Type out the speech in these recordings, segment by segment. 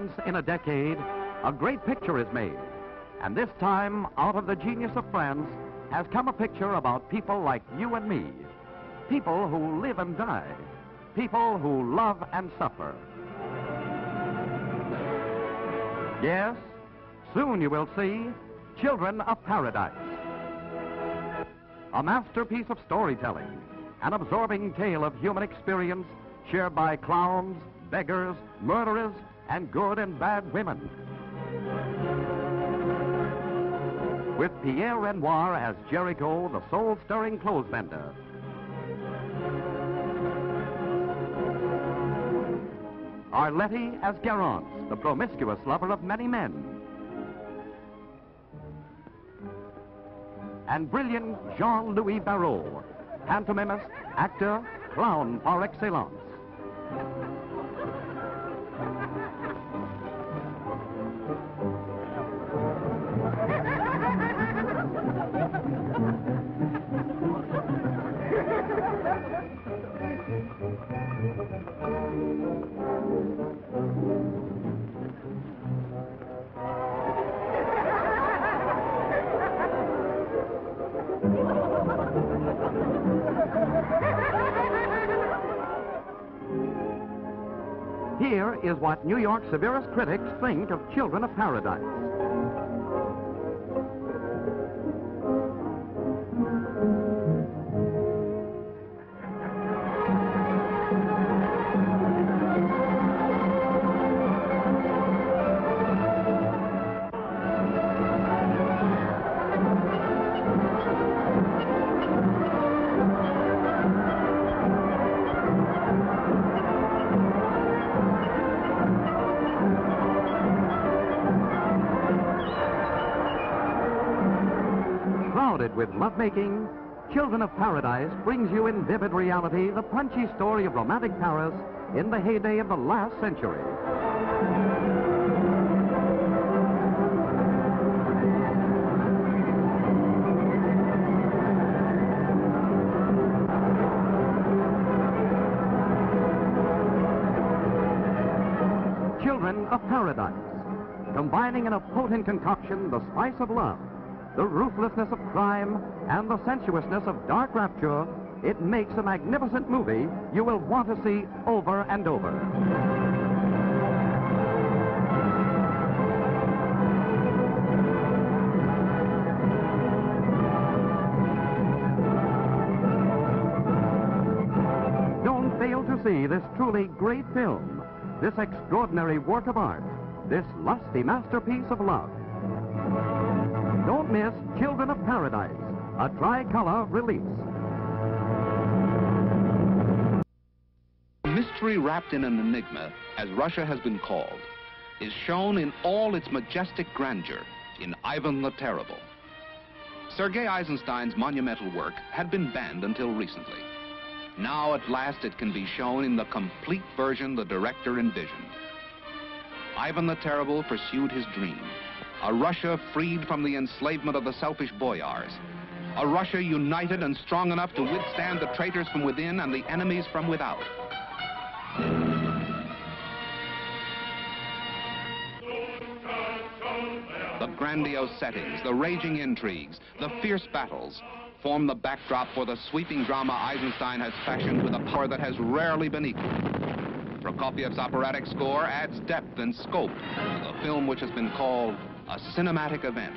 once in a decade, a great picture is made. And this time, out of the genius of France, has come a picture about people like you and me. People who live and die. People who love and suffer. Yes, soon you will see Children of Paradise. A masterpiece of storytelling, an absorbing tale of human experience shared by clowns, beggars, murderers, and good and bad women. With Pierre Renoir as Jericho, the soul-stirring clothes vendor. Arletty as Garance, the promiscuous lover of many men. And brilliant Jean-Louis Barrault, pantomimist, actor, clown par excellence. Here is what New York's severest critics think of Children of Paradise. With lovemaking, Children of Paradise brings you in vivid reality the punchy story of romantic Paris in the heyday of the last century. Children of Paradise, combining in a potent concoction the spice of love, the ruthlessness of crime, and the sensuousness of dark rapture, it makes a magnificent movie you will want to see over and over. Don't fail to see this truly great film, this extraordinary work of art, this lusty masterpiece of love. Don't miss Children of Paradise, a tricolor release. Mystery wrapped in an enigma, as Russia has been called, is shown in all its majestic grandeur in Ivan the Terrible. Sergei Eisenstein's monumental work had been banned until recently. Now at last it can be shown in the complete version the director envisioned. Ivan the Terrible pursued his dream. A Russia freed from the enslavement of the selfish boyars. A Russia united and strong enough to withstand the traitors from within and the enemies from without. The grandiose settings, the raging intrigues, the fierce battles form the backdrop for the sweeping drama Eisenstein has fashioned with a power that has rarely been equaled. Prokofiev's operatic score adds depth and scope to the film which has been called a cinematic event.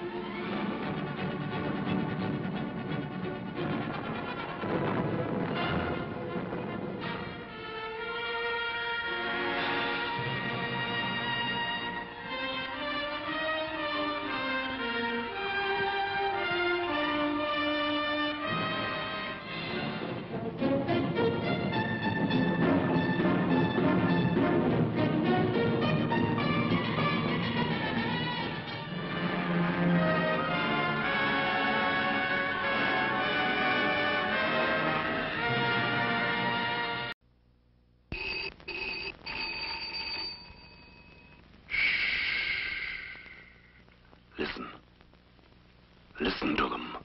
Listen to them.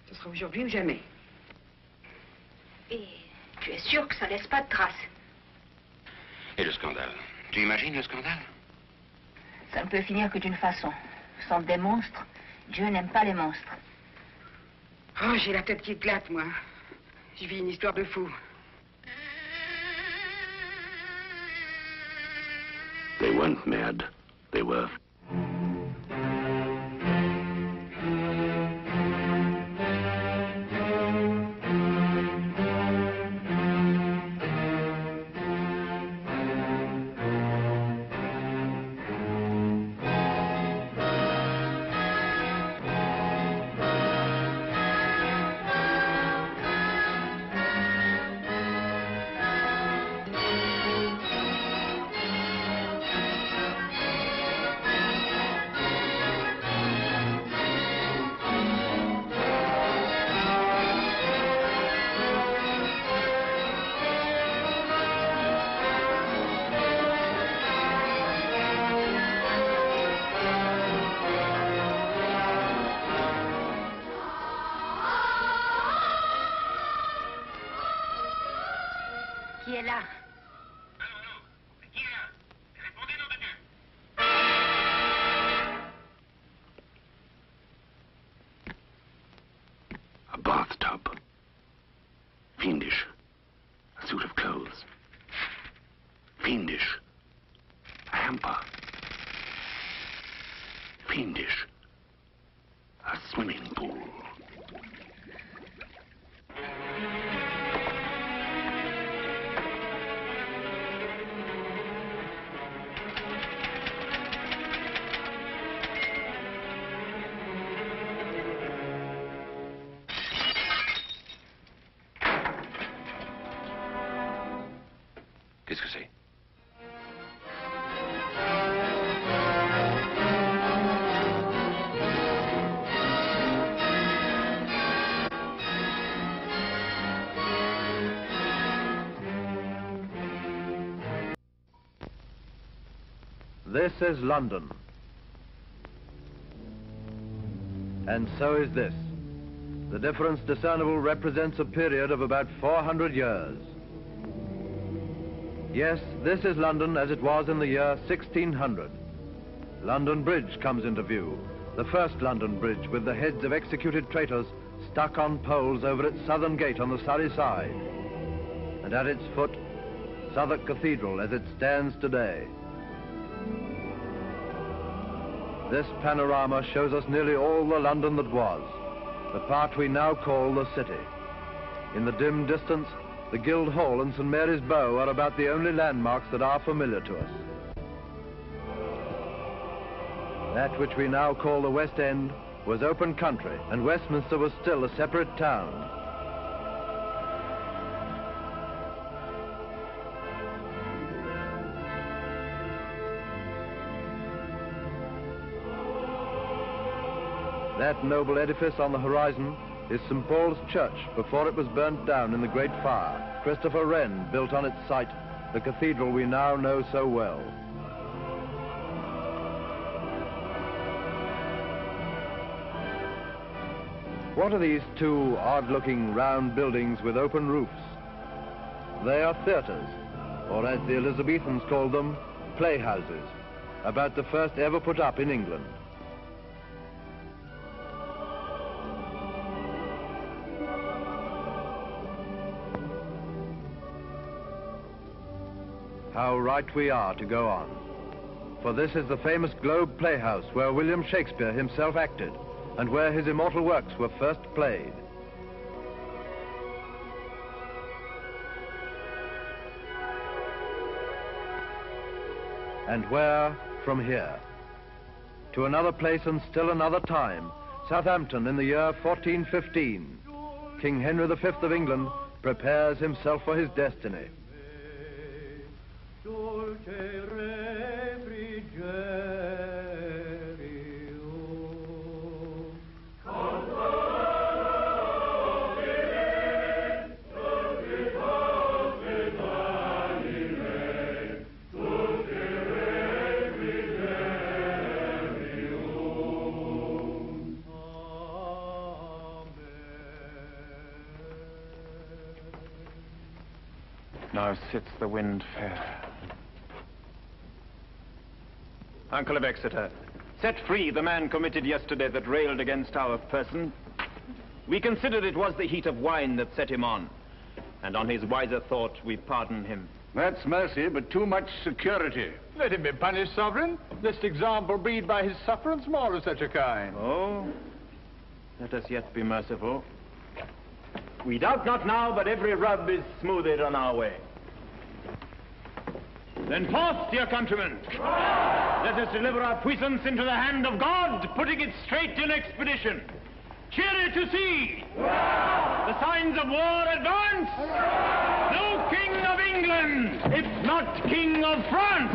Ce sera aujourd'hui ou jamais. Et tu es sûr que ça laisse pas de traces? Et le scandale? Tu imagines le scandale? Ça ne peut finir que d'une façon. Sans des monstres, Dieu n'aime pas les monstres. Oh, j'ai la tête qui éclate, moi. Je vis une histoire de fou. They weren't mad. They were. Qui est là? A bathtub. Fiendish. A suit of clothes. Fiendish. A hamper. Fiendish. A swimming pool. Qu'est-ce que c'est? This is London. And so is this. The difference discernible represents a period of about 400 years. Yes, this is London as it was in the year 1600. London Bridge comes into view, the first London Bridge with the heads of executed traitors stuck on poles over its southern gate on the Surrey side. And at its foot, Southwark Cathedral as it stands today. This panorama shows us nearly all the London that was, the part we now call the city. In the dim distance, the Guildhall and St. Mary's Bow are about the only landmarks that are familiar to us. That which we now call the West End was open country, and Westminster was still a separate town. That noble edifice on the horizon is St. Paul's Church before it was burnt down in the Great Fire. Christopher Wren built on its site the cathedral we now know so well. What are these two odd-looking round buildings with open roofs? They are theatres, or as the Elizabethans called them, playhouses, about the first ever put up in England. How right we are to go on. For this is the famous Globe Playhouse where William Shakespeare himself acted and where his immortal works were first played. And where from here? To another place and still another time, Southampton in the year 1415. King Henry V of England prepares himself for his destiny. Now sits the wind fair. Uncle of Exeter, set free the man committed yesterday that railed against our person. We considered it was the heat of wine that set him on, and on his wiser thought we pardon him. That's mercy, but too much security. Let him be punished, Sovereign. Lest example breed by his sufferance more of such a kind. Oh, let us yet be merciful. We doubt not now, but every rub is smoothed on our way. Then forth, dear countrymen. Let us deliver our puissance into the hand of God, putting it straight in expedition. Cheery to sea! The signs of war advance! No king of England, if not king of France!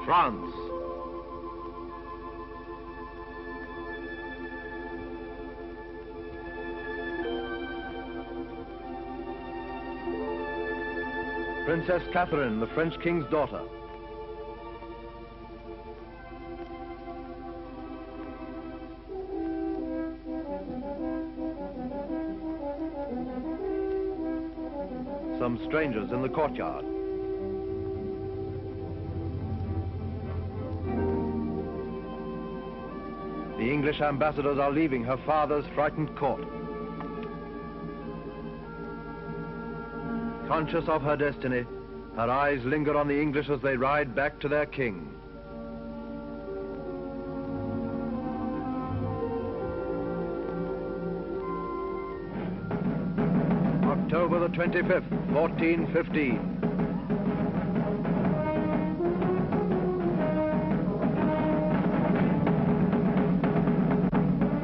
France. Princess Catherine, the French king's daughter. Some strangers in the courtyard. The English ambassadors are leaving her father's frightened court. Conscious of her destiny, her eyes linger on the English as they ride back to their king. October the 25th, 1415.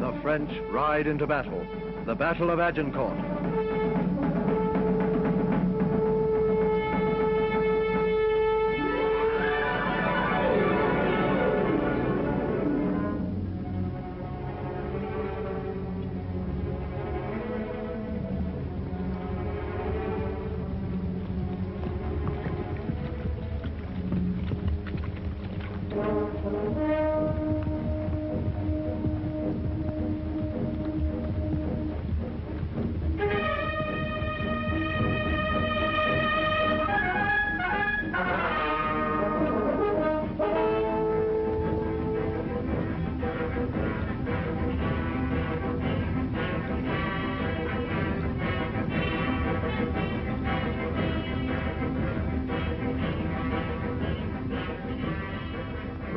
The French ride into battle, the Battle of Agincourt.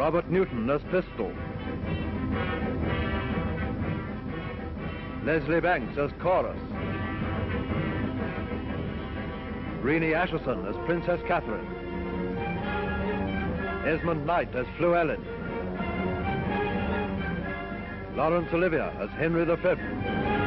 Robert Newton as Pistol. Leslie Banks as Chorus. Renée Acheson as Princess Catherine. Esmond Knight as Fluellen. Laurence Olivier as Henry V.